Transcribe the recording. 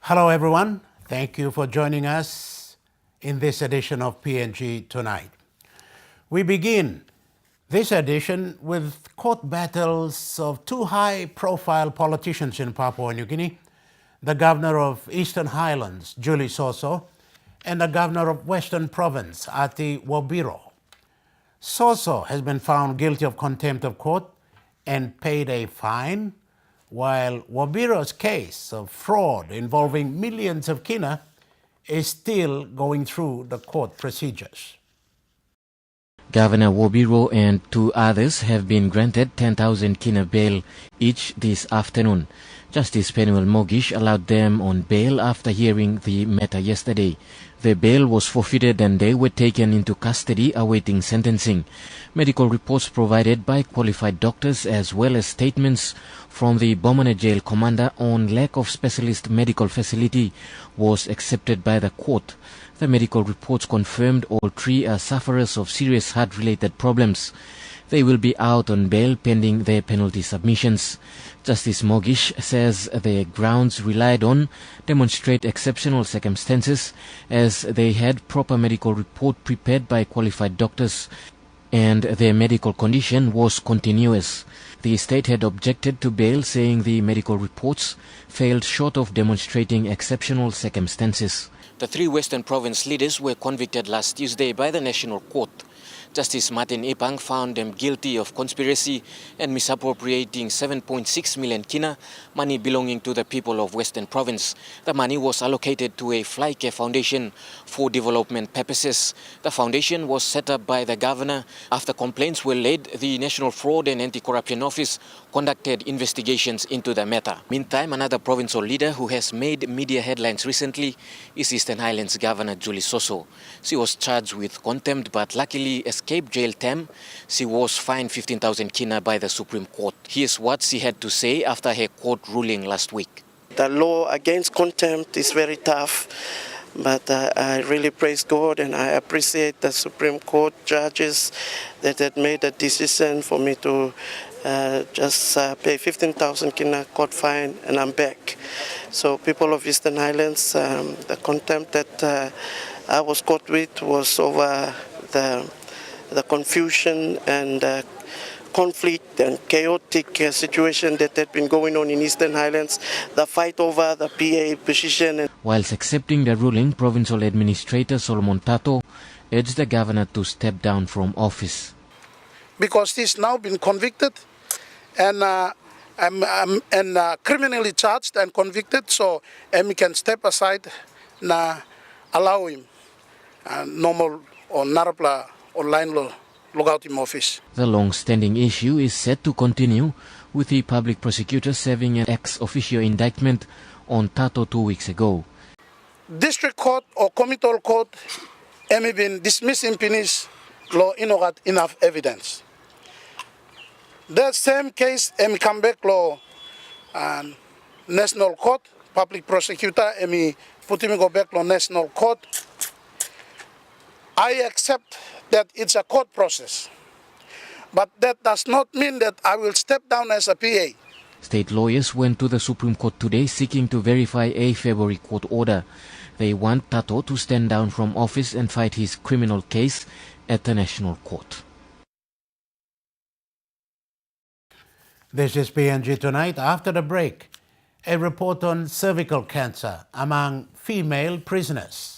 Hello, everyone. Thank you for joining us in this edition of PNG Tonight. We begin this edition with court battles of two high-profile politicians in Papua New Guinea, the governor of Eastern Highlands, Julie Soso, and the governor of Western Province, Ati Wabiro. Soso has been found guilty of contempt of court and paid a fine, while Wabiro's case of fraud involving millions of kina is still going through the court procedures. Governor Wabiro and two others have been granted 10,000 kina bail each this afternoon. Justice Penuel Mogish allowed them on bail after hearing the matter yesterday. Their bail was forfeited and they were taken into custody awaiting sentencing. Medical reports provided by qualified doctors as well as statements from the Bomane jail commander on lack of specialist medical facility was accepted by the court. The medical reports confirmed all three are sufferers of serious heart-related problems. They will be out on bail pending their penalty submissions. Justice Mogish says the grounds relied on demonstrate exceptional circumstances as they had proper medical report prepared by qualified doctors and their medical condition was continuous. The state had objected to bail, saying the medical reports failed short of demonstrating exceptional circumstances. The three Western Province leaders were convicted last Tuesday by the National Court. Justice Martin Ipang found them guilty of conspiracy and misappropriating 7.6 million kina, money belonging to the people of Western Province. The money was allocated to a Flycare Foundation for development purposes. The foundation was set up by the governor. After complaints were laid, the National Fraud and Anti-Corruption Office conducted investigations into the matter. Meantime, another provincial leader who has made media headlines recently is Eastern Highlands Governor Julie Soso. She was charged with contempt but luckily escaped jail term. She was fined 15,000 kina by the Supreme Court. Here's what she had to say after her court ruling last week. The law against contempt is very tough, but I really praise God and I appreciate the Supreme Court judges that had made a decision for me to just pay 15,000 kina court fine and I'm back. So people of Eastern Highlands, the contempt that I was caught with was over the confusion and conflict and chaotic situation that had been going on in Eastern Highlands, the fight over the PA position. Whilst accepting the ruling, Provincial Administrator Solomon Tato urged the governor to step down from office. Because he's now been convicted and criminally charged and convicted, so we can step aside and allow him normal or narapla or line law logout him office. The long-standing issue is set to continue with the public prosecutor serving an ex-officio indictment on Tato 2 weeks ago. District Court or Committal Court have been dismissed in Pinis law inogat enough evidence. That same case come back law National Court, public prosecutor put him go back law National Court. I accept that it's a court process, but that does not mean that I will step down as a PA. State lawyers went to the Supreme Court today seeking to verify a February court order. They want Tato to stand down from office and fight his criminal case at the National Court. This is PNG Tonight. After the break, a report on cervical cancer among female prisoners.